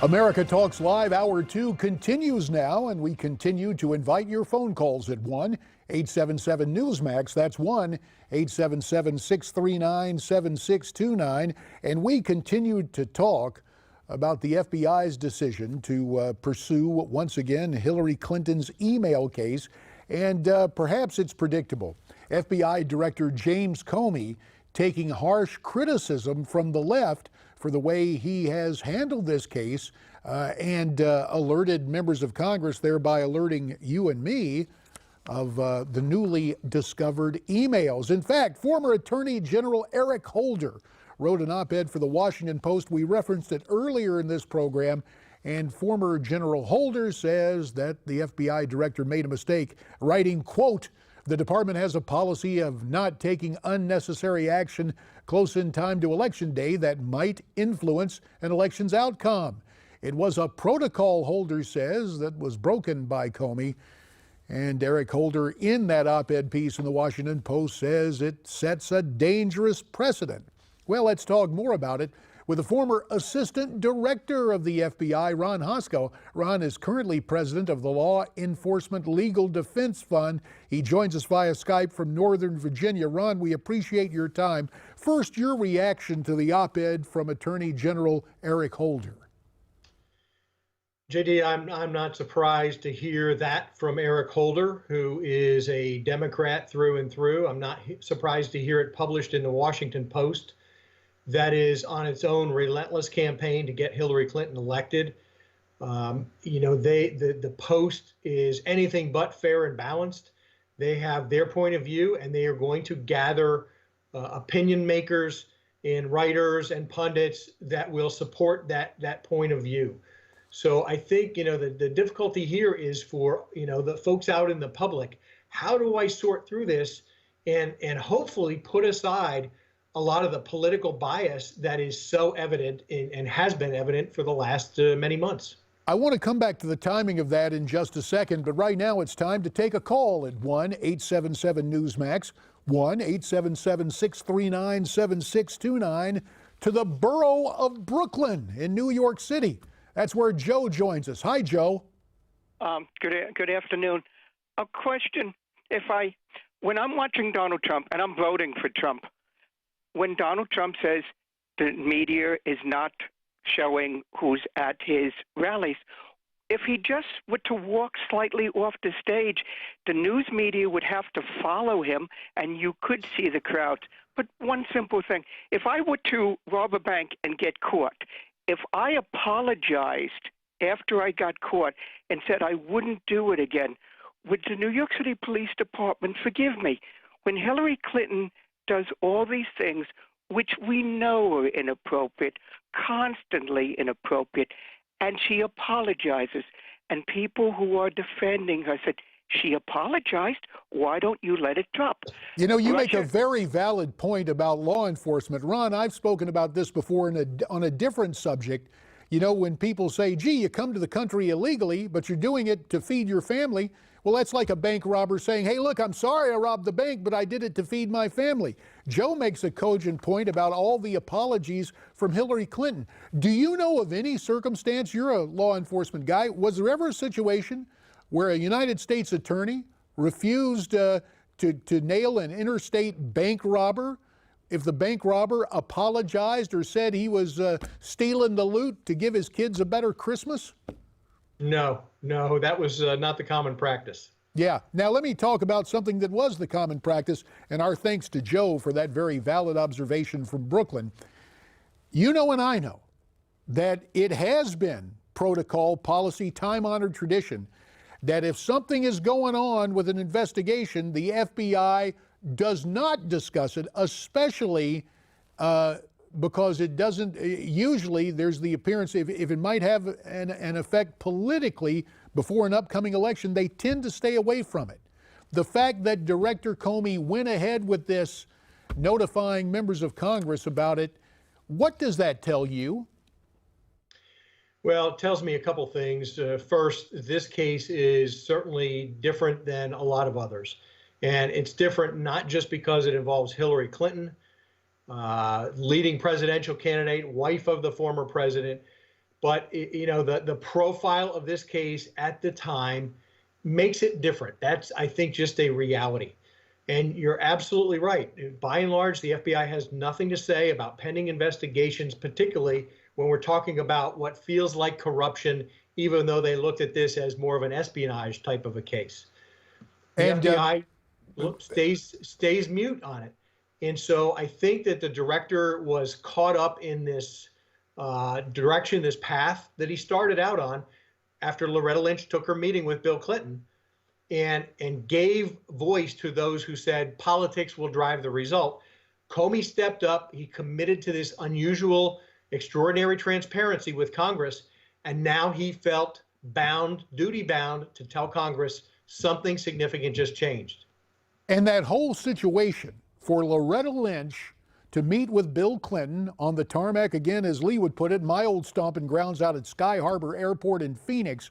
America Talks Live Hour 2 continues now, and we continue to invite your phone calls at 1-877-Newsmax. That's 1-877-639-7629. And we continue to talk about the FBI's decision to pursue, once again, Hillary Clinton's email case. And perhaps it's predictable. FBI Director James Comey taking harsh criticism from the left for the way he has handled this case and alerted members of Congress, thereby alerting you and me of the newly discovered emails. In fact, former Attorney General Eric Holder wrote an op-ed for the Washington Post. We referenced it earlier in this program, and former General Holder says that the FBI director made a mistake, writing, quote, "The department has a policy of not taking unnecessary action close in time to Election Day that might influence an election's outcome. It was a protocol," Holder says, "that was broken by Comey." And Eric Holder, in that op-ed piece in the Washington Post, says it sets a dangerous precedent. Well, let's talk more about it with the former Assistant Director of the FBI, Ron Hosko. Ron is currently president of the Law Enforcement Legal Defense Fund. He joins us via Skype from Northern Virginia. Ron, we appreciate your time. First, your reaction to the op-ed from Attorney General Eric Holder. JD, I'm not surprised to hear that from Eric Holder, who is a Democrat through and through. I'm not surprised to hear it published in the Washington Post. That is on its own relentless campaign to get Hillary Clinton elected. The Post is anything but fair and balanced. They have their point of view, and they are going to gather opinion makers and writers and pundits that will support that point of view. So I think, the difficulty here is for, the folks out in the public. How do I sort through this and hopefully put aside a lot of the political bias that is so evident and has been evident for the last many months? I want to come back to the timing of that in just a second, but right now it's time to take a call at 1-877-Newsmax, 1-877-639-7629 to the borough of Brooklyn in New York City. That's where Joe joins us. Hi, Joe. Good afternoon. A question: when I'm watching Donald Trump and I'm voting for Trump, when Donald Trump says the media is not showing who's at his rallies, if he just were to walk slightly off the stage, the news media would have to follow him and you could see the crowds. But one simple thing, if I were to rob a bank and get caught, if I apologized after I got caught and said I wouldn't do it again, would the New York City Police Department forgive me? When Hillary Clinton does all these things, which we know are inappropriate, constantly inappropriate, and she apologizes. And people who are defending her said, she apologized, why don't you let it drop? You know, you make a very valid point about law enforcement. Ron, I've spoken about this before on a different subject. You know, when people say, gee, you come to the country illegally, but you're doing it to feed your family. Well, that's like a bank robber saying, hey, look, I'm sorry I robbed the bank, but I did it to feed my family. Joe makes a cogent point about all the apologies from Hillary Clinton. Do you know of any circumstance, you're a law enforcement guy, was there ever a situation where a United States attorney refused to nail an interstate bank robber if the bank robber apologized or said he was stealing the loot to give his kids a better Christmas? No, that was not the common practice. Yeah. Now let me talk about something that was the common practice, and our thanks to Joe for that very valid observation from Brooklyn. You know and I know that it has been protocol, policy, time-honored tradition that if something is going on with an investigation, the FBI does not discuss it, especially because it doesn't, usually there's the appearance, if it might have an effect politically before an upcoming election, they tend to stay away from it. The fact that Director Comey went ahead with this, notifying members of Congress about it, what does that tell you? Well, it tells me a couple things. First, this case is certainly different than a lot of others. And it's different not just because it involves Hillary Clinton, leading presidential candidate, wife of the former president, but the profile of this case at the time makes it different. That's, I think, just a reality. And you're absolutely right. By and large, the FBI has nothing to say about pending investigations, particularly when we're talking about what feels like corruption, even though they looked at this as more of an espionage type of a case. The And FBI stays mute on it. And so I think that the director was caught up in this direction, this path that he started out on after Loretta Lynch took her meeting with Bill Clinton and gave voice to those who said politics will drive the result. Comey stepped up. He committed to this unusual, extraordinary transparency with Congress. And now he felt bound, duty bound, to tell Congress something significant just changed. And that whole situation for Loretta Lynch to meet with Bill Clinton on the tarmac, again, as Lee would put it, my old stomping grounds out at Sky Harbor Airport in Phoenix,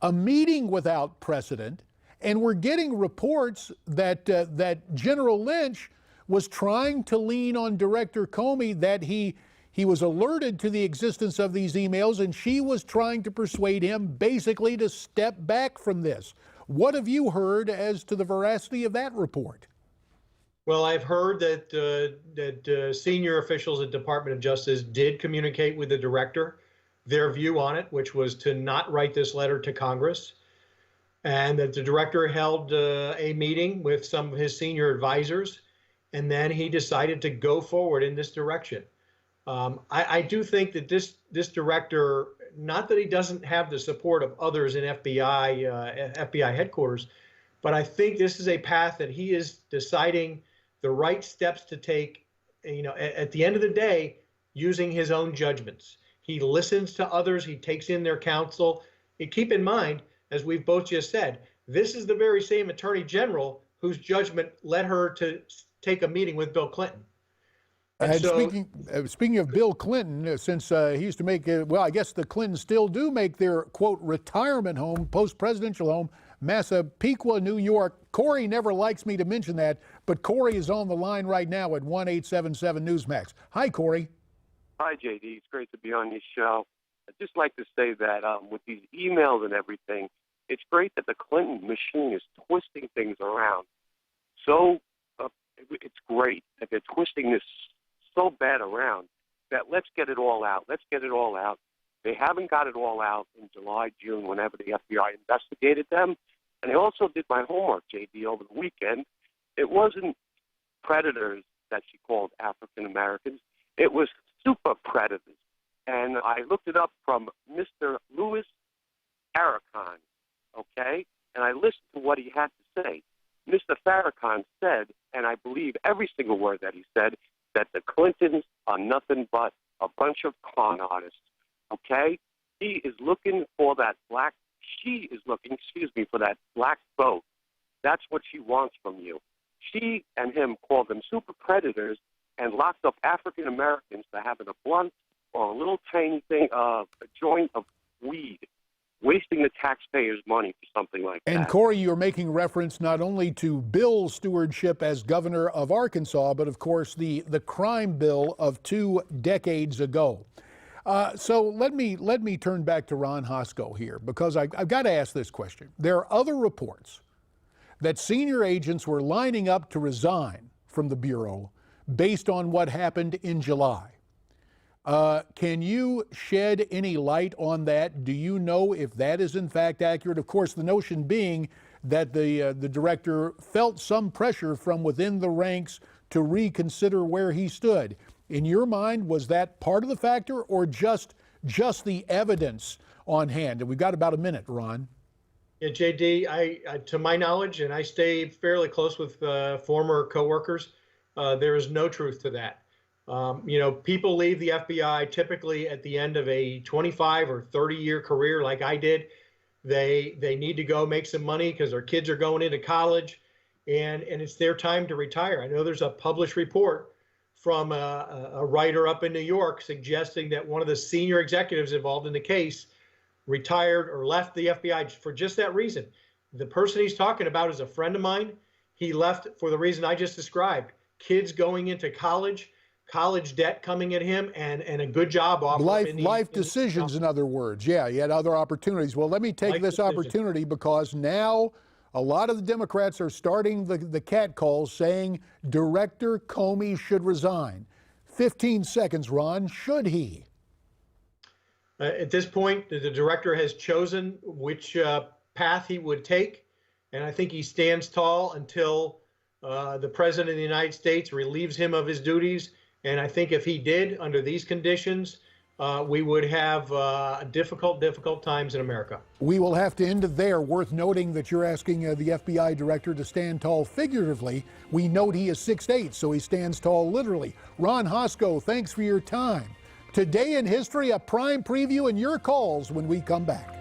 a meeting without precedent. And we're getting reports that that General Lynch was trying to lean on Director Comey, that he was alerted to the existence of these emails, and she was trying to persuade him basically to step back from this. What have you heard as to the veracity of that report? Well, I've heard that senior officials at Department of Justice did communicate with the director their view on it, which was to not write this letter to Congress, and that the director held a meeting with some of his senior advisors, and then he decided to go forward in this direction. I do think that this director, not that he doesn't have the support of others in FBI headquarters, but I think this is a path that he is deciding the right steps to take, at the end of the day, using his own judgments. He listens to others, he takes in their counsel. And keep in mind, as we've both just said, this is the very same Attorney General whose judgment led her to take a meeting with Bill Clinton. And speaking of Bill Clinton, since he used to make, well, I guess the Clintons still do make their, quote, retirement home, post-presidential home, Massapequa, New York. Corey never likes me to mention that, but Corey is on the line right now at 1-877 Newsmax. Hi, Corey. Hi, JD. It's great to be on your show. I'd just like to say that with these emails and everything, it's great that the Clinton machine is twisting things around. So it's great that they're twisting this so bad around that let's get it all out. Let's get it all out. They haven't got it all out in July, June, whenever the FBI investigated them. And I also did my homework, JD, over the weekend. It wasn't predators that she called African Americans. It was super predators. And I looked it up from Mr. Louis Farrakhan, okay? And I listened to what he had to say. Mr. Farrakhan said, and I believe every single word that he said, that the Clintons are nothing but a bunch of con artists, okay? He is looking for that black, she is looking, for that black vote. That's what she wants from you. She and him called them super predators and locked up African Americans for having a blunt or a little tiny thing, a joint of weed, wasting the taxpayers' money for something like that. And Corey, you're making reference not only to Bill's stewardship as governor of Arkansas, but of course the crime bill of 2 decades ago. So let me turn back to Ron Hosko here, because I've got to ask this question. There are other reports that senior agents were lining up to resign from the Bureau based on what happened in July. Can you shed any light on that? Do you know if that is in fact accurate? Of course, the notion being that the director felt some pressure from within the ranks to reconsider where he stood. In your mind, was that part of the factor, or just the evidence on hand? And we've got about a minute, Ron. Yeah, JD, I to my knowledge, and I stay fairly close with former coworkers, there is no truth to that. People leave the FBI typically at the end of a 25 or 30-year career like I did. They need to go make some money because their kids are going into college, and it's their time to retire. I know there's a published report from a writer up in New York suggesting that one of the senior executives involved in the case retired or left the FBI for just that reason. The person he's talking about is a friend of mine. He left for the reason I just described. Kids going into college, college debt coming at him and a good job offer. Life decisions, in other words. Yeah, he had other opportunities. Well, let me take this opportunity because now a lot of the Democrats are starting the catcalls saying Director Comey should resign. 15 seconds, Ron. Should he? At this point, the director has chosen which path he would take, and I think he stands tall until the President of the United States relieves him of his duties. And I think if he did, under these conditions, we would have difficult times in America. We will have to end it there. Worth noting that you're asking the FBI director to stand tall figuratively. We note he is 6'8", so he stands tall literally. Ron Hosko, thanks for your time. Today in History, a prime preview and your calls when we come back.